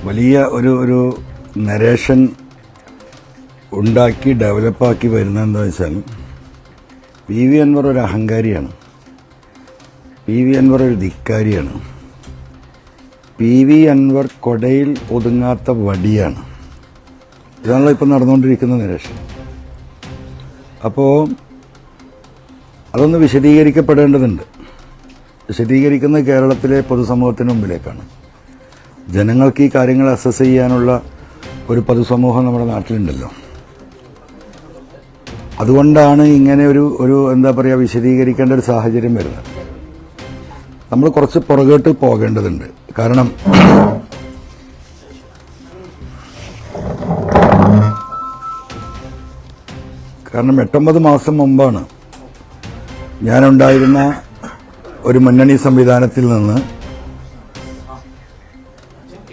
വലിയ ഒരു നരേഷൻ ഉണ്ടാക്കി ഡെവലപ്പാക്കി വരുന്നത് എന്താ വെച്ചാൽ പി വി അൻവർ ഒരു അഹങ്കാരിയാണ്, പി വി അൻവർ ഒരു ധിക്കാരിയാണ്, പി വി അൻവർ കൊടയിൽ ഒതുങ്ങാത്ത വടിയാണ്. ഇതാണല്ലോ ഇപ്പം നടന്നുകൊണ്ടിരിക്കുന്ന നരേഷൻ. അപ്പോൾ അതൊന്ന് വിശദീകരിക്കപ്പെടേണ്ടതുണ്ട്. വിശദീകരിക്കുന്നത് കേരളത്തിലെ പൊതുസമൂഹത്തിന് മുമ്പിലേക്കാണ്. ജനങ്ങൾക്ക് ഈ കാര്യങ്ങൾ അസസ് ചെയ്യാനുള്ള ഒരു പൊതുസമൂഹം നമ്മുടെ നാട്ടിലുണ്ടല്ലോ. അതുകൊണ്ടാണ് ഇങ്ങനെ ഒരു എന്താ പറയുക വിശദീകരിക്കേണ്ട ഒരു സാഹചര്യം വരുന്നത്. നമ്മൾ കുറച്ച് പുറകോട്ട് പോകേണ്ടതുണ്ട്. കാരണം കാരണം 8-9 മാസം മുമ്പാണ് ഞാനുണ്ടായിരുന്ന ഒരു മുന്നണി സംവിധാനത്തിൽ നിന്ന്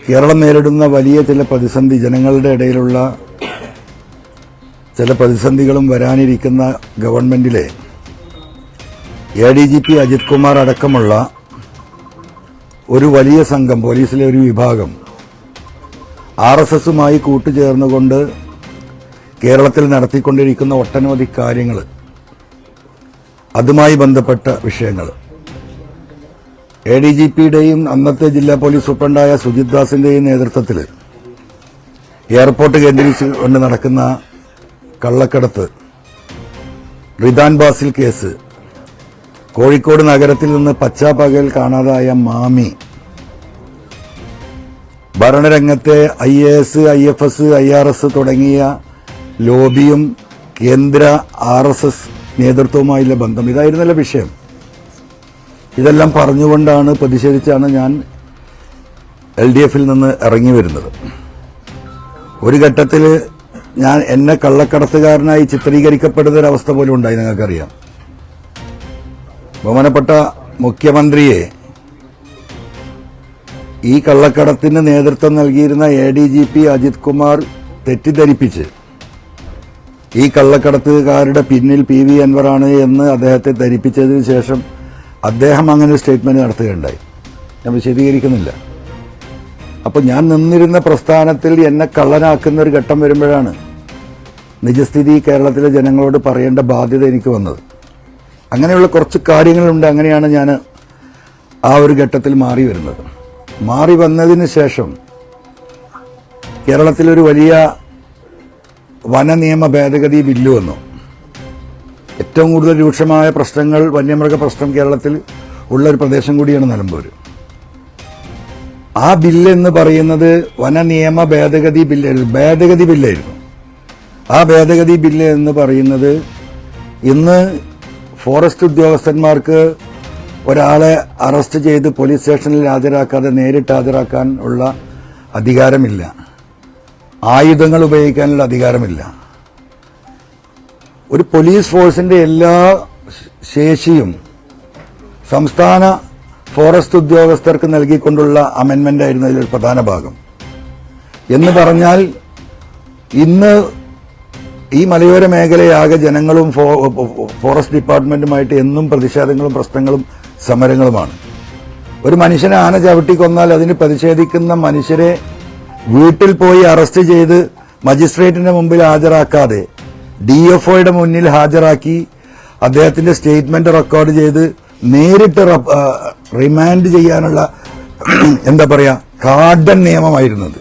കേരളം നേരിടുന്ന വലിയ ചില പ്രതിസന്ധി, ജനങ്ങളുടെ ഇടയിലുള്ള ചില പ്രതിസന്ധികളും വരാനിരിക്കുന്ന ഗവൺമെന്റിലെ ADGP അജിത് കുമാർ അടക്കമുള്ള ഒരു വലിയ സംഘം, പോലീസിലെ ഒരു വിഭാഗം RSSുമായി കൂട്ടുചേർന്നുകൊണ്ട് കേരളത്തിൽ നടത്തിക്കൊണ്ടിരിക്കുന്ന ഒട്ടനവധി കാര്യങ്ങൾ, അതുമായി ബന്ധപ്പെട്ട വിഷയങ്ങൾ ADGPയുടെയും അന്നത്തെ ജില്ലാ പോലീസ് സൂപ്രണ്ടായ സുജിത് ദാസിന്റെയും നേതൃത്വത്തിൽ എയർപോർട്ട് കേന്ദ്രീകരിച്ചുകൊണ്ട് നടക്കുന്ന കള്ളക്കടത്ത്, റിദാൻ ബാസിൽ കേസ്, കോഴിക്കോട് നഗരത്തിൽ നിന്ന് പച്ചാപ്പകൽ കാണാതായ മാമി, ഭരണരംഗത്തെ IAS, IFS, IRS തുടങ്ങിയ ലോബിയും കേന്ദ്ര RSS നേതൃത്വവുമായുള്ള ബന്ധം, ഇതായിരുന്നല്ല വിഷയം. ഇതെല്ലാം പറഞ്ഞുകൊണ്ടാണ്, പ്രതിഷേധിച്ചാണ് ഞാൻ LDFൽ നിന്ന് ഇറങ്ങി വരുന്നത്. ഒരു ഘട്ടത്തിൽ എന്നെ കള്ളക്കടത്തുകാരനായി ചിത്രീകരിക്കപ്പെടുന്ന ഒരവസ്ഥ പോലും ഉണ്ടായി. നിങ്ങൾക്കറിയാം, ബഹുമാനപ്പെട്ട മുഖ്യമന്ത്രിയെ ഈ കള്ളക്കടത്തിന് നേതൃത്വം നൽകിയിരുന്ന ADGP അജിത് കുമാർ തെറ്റിദ്ധരിപ്പിച്ച് ഈ കള്ളക്കടത്തുകാരുടെ പിന്നിൽ PV അൻവറാണ് എന്ന് അദ്ദേഹത്തെ ധരിപ്പിച്ചതിന് ശേഷം അദ്ദേഹം അങ്ങനെ ഒരു സ്റ്റേറ്റ്മെന്റ് നടത്തുകയുണ്ടായി. ഞാൻ വിശദീകരിക്കുന്നില്ല. അപ്പോൾ ഞാൻ നിന്നിരുന്ന പ്രസ്ഥാനത്തിൽ എന്നെ കള്ളനാക്കുന്ന ഒരു ഘട്ടം വരുമ്പോഴാണ് നിജസ്ഥിതി കേരളത്തിലെ ജനങ്ങളോട് പറയേണ്ട ബാധ്യത എനിക്ക് വന്നത്. അങ്ങനെയുള്ള കുറച്ച് കാര്യങ്ങളുണ്ട്. അങ്ങനെയാണ് ഞാൻ ആ ഒരു ഘട്ടത്തിൽ മാറി വരുന്നത്. മാറി വന്നതിന് ശേഷം കേരളത്തിലൊരു വലിയ വനനിയമ ഭേദഗതി ബില്ല് വന്നു. ഏറ്റവും കൂടുതൽ രൂക്ഷമായ പ്രശ്നങ്ങൾ, വന്യമൃഗ പ്രശ്നം കേരളത്തിൽ ഉള്ള ഒരു പ്രദേശം കൂടിയാണ് നിലമ്പൂർ. ആ ബില്ല് എന്ന് പറയുന്നത് വനനിയമ ഭേദഗതി ബില്ലായിരുന്നു. ആ ഭേദഗതി ബില്ല് എന്ന് പറയുന്നത് ഇന്ന് ഫോറസ്റ്റ് ഉദ്യോഗസ്ഥന്മാർക്ക് ഒരാളെ അറസ്റ്റ് ചെയ്ത് പോലീസ് സ്റ്റേഷനിൽ ഹാജരാക്കാതെ നേരിട്ട് ഹാജരാക്കാൻ ഉള്ള അധികാരമില്ല, ആയുധങ്ങൾ ഉപയോഗിക്കാനുള്ള അധികാരമില്ല. ഒരു പോലീസ് ഫോഴ്സിന്റെ എല്ലാ ശേഷിയും സംസ്ഥാന ഫോറസ്റ്റ് ഉദ്യോഗസ്ഥർക്ക് നൽകിക്കൊണ്ടുള്ള അമെൻമെന്റ് ആയിരുന്നു അതിലൊരു പ്രധാന ഭാഗം. എന്ന് പറഞ്ഞാൽ ഇന്ന് ഈ മലയോര മേഖലയാകെ ജനങ്ങളും ഫോറസ്റ്റ് ഡിപ്പാർട്ട്മെന്റുമായിട്ട് എന്നും പ്രതിഷേധങ്ങളും പ്രശ്നങ്ങളും സമരങ്ങളുമാണ്. ഒരു മനുഷ്യനെ ആന ചവിട്ടിക്കൊന്നാൽ അതിന് പ്രതിഷേധിക്കുന്ന മനുഷ്യരെ വീട്ടിൽ പോയി അറസ്റ്റ് ചെയ്ത് മജിസ്ട്രേറ്റിന്റെ മുമ്പിൽ ഹാജരാക്കാതെ DFOയുടെ മുന്നിൽ ഹാജരാക്കി അദ്ദേഹത്തിന്റെ സ്റ്റേറ്റ്മെന്റ് റെക്കോർഡ് ചെയ്ത് നേരിട്ട് റിമാൻഡ് ചെയ്യാനുള്ള എന്താ പറയാ കാർഡൻ നിയമമായിരുന്നത്.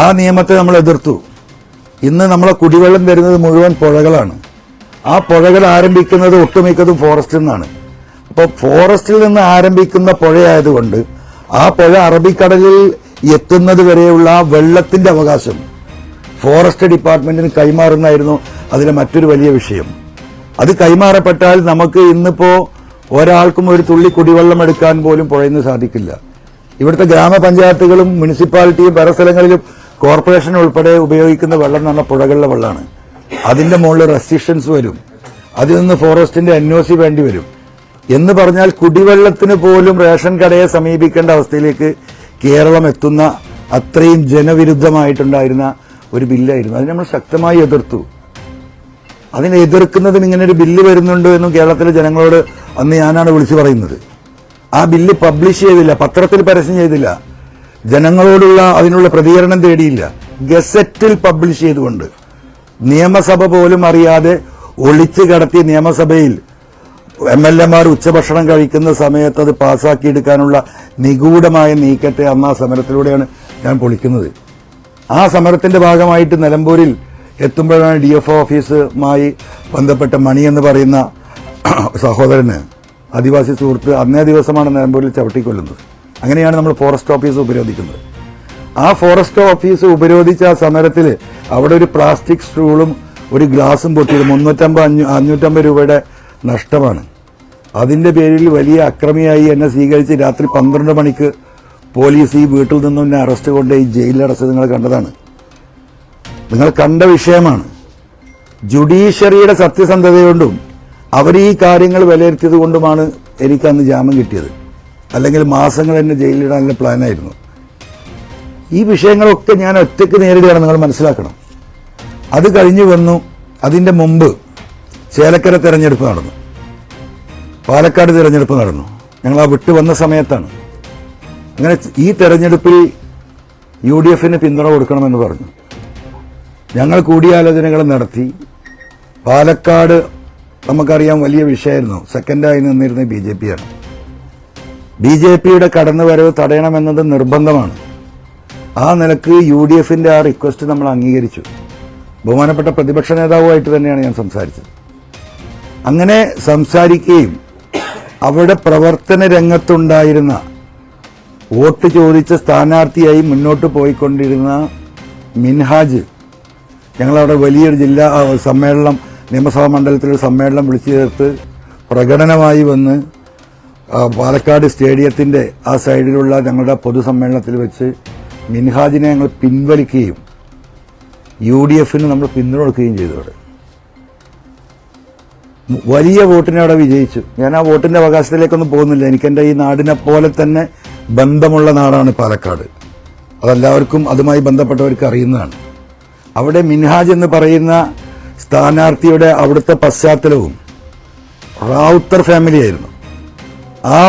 ആ നിയമത്തെ നമ്മൾ എതിർത്തു. ഇന്ന് നമ്മളെ കുടിവെള്ളം തരുന്നത് മുഴുവൻ പുഴകളാണ്. ആ പുഴകൾ ആരംഭിക്കുന്നത് ഒട്ടുമിക്കതും ഫോറസ്റ്റിൽ നിന്നാണ്. അപ്പോൾ ഫോറസ്റ്റിൽ നിന്ന് ആരംഭിക്കുന്ന പുഴയായതുകൊണ്ട് ആ പുഴ അറബിക്കടലിൽ എത്തുന്നത് വരെയുള്ള വെള്ളത്തിന്റെ അവകാശം ഫോറസ്റ്റ് ഡിപ്പാർട്ട്മെന്റിന് കൈമാറുന്നതായിരുന്നു അതിലെ മറ്റൊരു വലിയ വിഷയം. അത് കൈമാറപ്പെട്ടാൽ നമുക്ക് ഇന്നിപ്പോ ഒരാൾക്കും ഒരു തുള്ളി കുടിവെള്ളം എടുക്കാൻ പോലും പുഴയിൽ നിന്ന് സാധിക്കില്ല. ഇവിടുത്തെ ഗ്രാമപഞ്ചായത്തുകളും മുനിസിപ്പാലിറ്റിയും പല സ്ഥലങ്ങളിലും കോർപ്പറേഷൻ ഉൾപ്പെടെ ഉപയോഗിക്കുന്ന വെള്ളം എന്ന് പറഞ്ഞാൽ പുഴകളിലെ വെള്ളമാണ്. അതിന്റെ മുകളിൽ റെസ്ട്രിക്ഷൻസ് വരും. അതിൽ നിന്ന് ഫോറസ്റ്റിന്റെ NOC വേണ്ടി വരും. എന്ന് പറഞ്ഞാൽ കുടിവെള്ളത്തിന് പോലും റേഷൻ കടയെ സമീപിക്കേണ്ട അവസ്ഥയിലേക്ക് കേരളം എത്തുന്ന അത്രയും ജനവിരുദ്ധമായിട്ടുണ്ടായിരുന്ന ഒരു ബില്ലായിരുന്നു. അതിനെ നമ്മൾ ശക്തമായി എതിർത്തു. അതിനെ എതിർക്കുന്നതിന് ഇങ്ങനെ ഒരു ബില്ല് വരുന്നുണ്ട് എന്നും കേരളത്തിലെ ജനങ്ങളോട് അന്ന് ഞാനാണ് വിളിച്ചു പറയുന്നത്. ആ ബില്ല് പബ്ലിഷ് ചെയ്തില്ല, പത്രത്തിൽ പരസ്യം ചെയ്തില്ല. ജനങ്ങളോടുള്ള അതിനുള്ള പ്രതികരണം തേടിയില്ല. ഗസറ്റിൽ പബ്ലിഷ് ചെയ്തുകൊണ്ട് നിയമസഭ പോലും അറിയാതെ ഒളിച്ചു കടത്തി നിയമസഭയിൽ MLA-മാർ ഉച്ചഭക്ഷണം കഴിക്കുന്ന സമയത്ത് അത് പാസ്സാക്കിയെടുക്കാനുള്ള നിഗൂഢമായ നീക്കത്തെ അന്ന് ആ സമരത്തിലൂടെയാണ് ഞാൻ പൊളിക്കുന്നത്. ആ സമരത്തിന്റെ ഭാഗമായിട്ട് നിലമ്പൂരിൽ എത്തുമ്പോഴാണ് DFO ഓഫീസുമായി ബന്ധപ്പെട്ട മണി എന്ന് പറയുന്ന സഹോദരന്, ആദിവാസി സുഹൃത്ത്, അന്നേ ദിവസമാണ് നിലമ്പൂരിൽ ചവിട്ടിക്കൊല്ലുന്നത്. അങ്ങനെയാണ് നമ്മൾ ഫോറസ്റ്റ് ഓഫീസ് ഉപരോധിക്കുന്നത്. ആ ഫോറസ്റ്റ് ഓഫീസ് ഉപരോധിച്ച ആ സമരത്തിൽ അവിടെ ഒരു പ്ലാസ്റ്റിക് സ്റ്റൂളും ഒരു ഗ്ലാസും പൊട്ടിയത് 350-500 രൂപയുടെ നഷ്ടമാണ്. അതിന്റെ പേരിൽ വലിയ അക്രമിയായി എന്നെ സ്വീകരിച്ച് രാത്രി 12 മണിക്ക് പോലീസ് ഈ വീട്ടിൽ നിന്നും എന്നെ അറസ്റ്റ് കൊണ്ട് ഈ ജയിലിൽ അറസ്റ്റ് നിങ്ങൾ കണ്ടതാണ്. നിങ്ങൾ കണ്ട വിഷയമാണ്. ജുഡീഷ്യറിയുടെ സത്യസന്ധതയോണ്ടും അവർ ഈ കാര്യങ്ങൾ വിലയിരുത്തിയത് കൊണ്ടുമാണ് എനിക്ക് അന്ന് ജാമ്യം കിട്ടിയത്. അല്ലെങ്കിൽ മാസങ്ങൾ എന്നെ ജയിലിലിടാനുള്ള പ്ലാനായിരുന്നു. ഈ വിഷയങ്ങളൊക്കെ ഞാൻ ഒറ്റയ്ക്ക് നേരിടുകയാണ്, നിങ്ങൾ മനസ്സിലാക്കണം. അത് കഴിഞ്ഞു വന്നു. അതിന്റെ മുമ്പ് ചേലക്കര തെരഞ്ഞെടുപ്പ് നടന്നു, പാലക്കാട് തെരഞ്ഞെടുപ്പ് നടന്നു. ഞങ്ങൾ ആ വിട്ടു വന്ന സമയത്താണ്. അങ്ങനെ ഈ തെരഞ്ഞെടുപ്പിൽ UDF-ന് പിന്തുണ കൊടുക്കണമെന്ന് പറഞ്ഞു. ഞങ്ങൾ കൂടിയാലോചനകൾ നടത്തി. പാലക്കാട് നമുക്കറിയാം വലിയ വിഷയമായിരുന്നു. സെക്കൻഡായി നിന്നിരുന്ന BJP-യാണ്. BJP-യുടെ കടന്നുവരവ് തടയണമെന്നത് നിർബന്ധമാണ്. ആ നിലക്ക് UDF-ന്റെ ആ റിക്വസ്റ്റ് നമ്മൾ അംഗീകരിച്ചു. ബഹുമാനപ്പെട്ട പ്രതിപക്ഷ നേതാവുമായിട്ട് തന്നെയാണ് ഞാൻ സംസാരിച്ചത്. അങ്ങനെ സംസാരിക്കുകയും അവിടെ പ്രവർത്തന രംഗത്തുണ്ടായിരുന്ന വോട്ട് ചോദിച്ച സ്ഥാനാർത്ഥിയായി മുന്നോട്ട് പോയിക്കൊണ്ടിരുന്ന മിൻഹാജ്, ഞങ്ങളവിടെ വലിയൊരു ജില്ലാ സമ്മേളനം, നിയമസഭാ മണ്ഡലത്തിലൊരു സമ്മേളനം വിളിച്ചു ചേർത്ത് പ്രകടനമായി വന്ന് പാലക്കാട് സ്റ്റേഡിയത്തിന്റെ ആ സൈഡിലുള്ള ഞങ്ങളുടെ പൊതുസമ്മേളനത്തിൽ വെച്ച് മിൻഹാജിനെ ഞങ്ങൾ പിൻവലിക്കുകയും UDF-ന് നമ്മൾ പിന്തുണ കൊടുക്കുകയും ചെയ്തു. അവിടെ വലിയ വോട്ടിനെ അവിടെ വിജയിച്ചു. ഞാൻ ആ വോട്ടിന്റെ അവകാശത്തിലേക്കൊന്നും പോകുന്നില്ല. എനിക്കെന്റെ ഈ നാടിനെ പോലെ തന്നെ ബന്ധമുള്ള നാടാണ് പാലക്കാട്. അതെല്ലാവർക്കും അതുമായി ബന്ധപ്പെട്ടവർക്ക് അറിയുന്നതാണ്. അവിടെ മിൻഹാജ് എന്ന് പറയുന്ന സ്ഥാനാർത്ഥിയുടെ അവിടുത്തെ പശ്ചാത്തലവും റാവുത്തർ ഫാമിലിയായിരുന്നു. ആ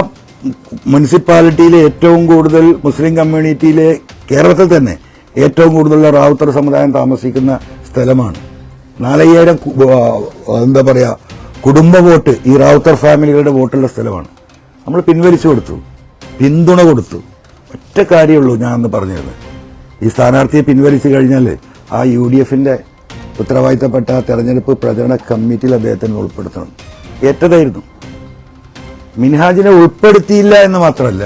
മുനിസിപ്പാലിറ്റിയിലെ ഏറ്റവും കൂടുതൽ മുസ്ലിം കമ്മ്യൂണിറ്റിയിലെ കേരളത്തിൽ തന്നെ ഏറ്റവും കൂടുതലുള്ള റാവുത്തർ സമുദായം താമസിക്കുന്ന സ്ഥലമാണ്. 4000 കുടുംബ വോട്ട് ഈ റാവുത്തർ ഫാമിലികളുടെ വോട്ടുള്ള സ്ഥലമാണ്. നമ്മൾ പിൻവലിച്ചു കൊടുത്തു, പിന്തുണ കൊടുത്തു. ഒറ്റ കാര്യമുള്ളൂ ഞാൻ അന്ന് പറഞ്ഞത്, ഈ സ്ഥാനാർത്ഥിയെ പിൻവലിച്ചു കഴിഞ്ഞാൽ ആ UDF-ന്റെ ഉത്തരവാദിത്തപ്പെട്ട തെരഞ്ഞെടുപ്പ് പ്രചരണ കമ്മിറ്റിയിൽ അദ്ദേഹത്തിന് ഉൾപ്പെടുത്തണം. ഏറ്റതായിരുന്നു. മിൻഹാജിനെ ഉൾപ്പെടുത്തിയില്ല എന്ന് മാത്രമല്ല,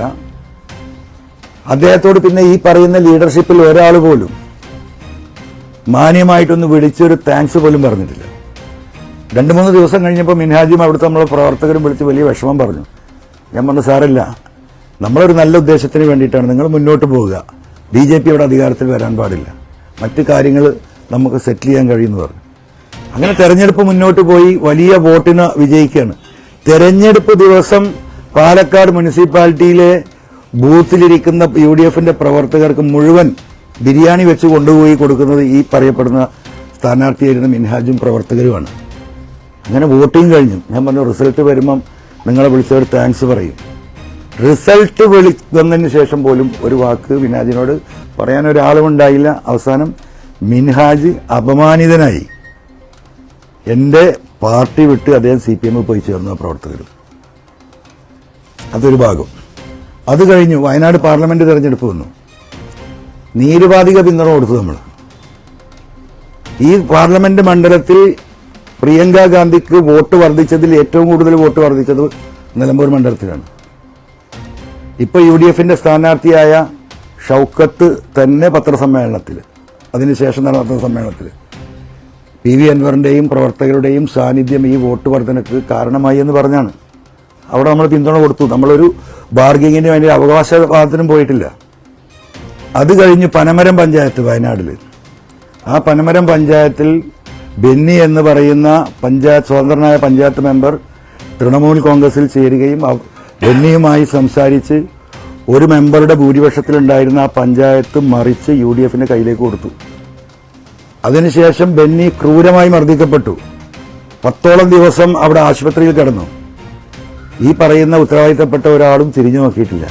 അദ്ദേഹത്തോട് പിന്നെ ഈ പറയുന്ന ലീഡർഷിപ്പിൽ ഒരാൾ പോലും മാന്യമായിട്ടൊന്ന് വിളിച്ചൊരു താങ്ക്സ് പോലും പറഞ്ഞിട്ടില്ല. 2-3 ദിവസം കഴിഞ്ഞപ്പോൾ മിൻഹാജിയും അവിടുത്തെ നമ്മളെ പ്രവർത്തകരും വിളിച്ച് വലിയ വിഷമം പറഞ്ഞു. ഞാൻ പറഞ്ഞു, സാറില്ല, നമ്മളൊരു നല്ല ഉദ്ദേശത്തിന് വേണ്ടിയിട്ടാണ്, നിങ്ങൾ മുന്നോട്ട് പോവുക. BJP അവിടെ അധികാരത്തിൽ വരാൻ പാടില്ല, മറ്റു കാര്യങ്ങൾ നമുക്ക് സെറ്റിൽ ചെയ്യാൻ കഴിയുമെന്ന് പറഞ്ഞു. അങ്ങനെ തെരഞ്ഞെടുപ്പ് മുന്നോട്ട് പോയി വലിയ വോട്ടിന് വിജയിക്കുകയാണ്. തെരഞ്ഞെടുപ്പ് ദിവസം പാലക്കാട് മുനിസിപ്പാലിറ്റിയിലെ ബൂത്തിലിരിക്കുന്ന UDF-ന്റെ പ്രവർത്തകർക്ക് മുഴുവൻ ബിരിയാണി വെച്ച് കൊണ്ടുപോയി കൊടുക്കുന്നത് ഈ പറയപ്പെടുന്ന സ്ഥാനാർത്ഥിയായിരുന്ന മിൻഹാജും പ്രവർത്തകരുമാണ്. അങ്ങനെ വോട്ടിംഗ് കഴിഞ്ഞു. ഞാൻ പറഞ്ഞു, റിസൾട്ട് വരുമ്പം നിങ്ങളെ വിളിച്ചവർ താങ്ക്സ് പറയും. റിസൾട്ട് വന്നതിന് ശേഷം പോലും ഒരു വാക്ക് മിൻഹാജിനോട് പറയാൻ ഒരാളുമുണ്ടായില്ല. അവസാനം മിൻഹാജ് അപമാനിതനായി എന്റെ പാർട്ടി വിട്ട് അദ്ദേഹം CPM പോയി ചേർന്ന പ്രവർത്തകർ. അതൊരു ഭാഗം. അത് കഴിഞ്ഞു വയനാട് പാർലമെന്റ് തെരഞ്ഞെടുപ്പ് വന്നു. നിരുപാധിക പിന്തുണ കൊടുത്തു നമ്മൾ. ഈ പാർലമെന്റ് മണ്ഡലത്തിൽ പ്രിയങ്ക ഗാന്ധിക്ക് വോട്ട് വർദ്ധിച്ചതിൽ ഏറ്റവും കൂടുതൽ വോട്ട് വർദ്ധിച്ചത് നിലമ്പൂർ മണ്ഡലത്തിലാണ്. ഇപ്പൊ UDF-ന്റെ സ്ഥാനാർത്ഥിയായ ഷൌക്കത്ത് തന്നെ പത്രസമ്മേളനത്തിൽ, അതിനുശേഷം നടന്ന സമ്മേളനത്തിൽ PV അൻവറിന്റെയും പ്രവർത്തകരുടെയും സാന്നിധ്യം ഈ വോട്ട് വർധനക്ക് കാരണമായി എന്ന് പറഞ്ഞാണ്. അവിടെ നമ്മൾ പിന്തുണ കൊടുത്തു. നമ്മളൊരു ബാർഗിങ്ങിന് വേണ്ടി അവകാശവാദത്തിനും പോയിട്ടില്ല. അത് കഴിഞ്ഞ് പനമരം പഞ്ചായത്ത് വയനാട്ടിൽ, ആ പനമരം പഞ്ചായത്തിൽ ബെന്നി എന്ന് പറയുന്ന സ്വതന്ത്രനായ പഞ്ചായത്ത് മെമ്പർ തൃണമൂൽ കോൺഗ്രസിൽ ചേരുകയും ബെന്നിയുമായി സംസാരിച്ച് ഒരു മെമ്പറുടെ ഭൂരിപക്ഷത്തിലുണ്ടായിരുന്ന ആ പഞ്ചായത്ത് മറിച്ച് UDF-ന്റെ കയ്യിലേക്ക് കൊടുത്തു. അതിനുശേഷം ബെന്നി ക്രൂരമായി മർദ്ദിക്കപ്പെട്ടു. 10ഓളം ദിവസം അവിടെ ആശുപത്രിയിൽ കിടന്നു. ഈ പറയുന്ന ഉത്തരവാദിത്തപ്പെട്ട ഒരാളും തിരിഞ്ഞു നോക്കിയിട്ടില്ല.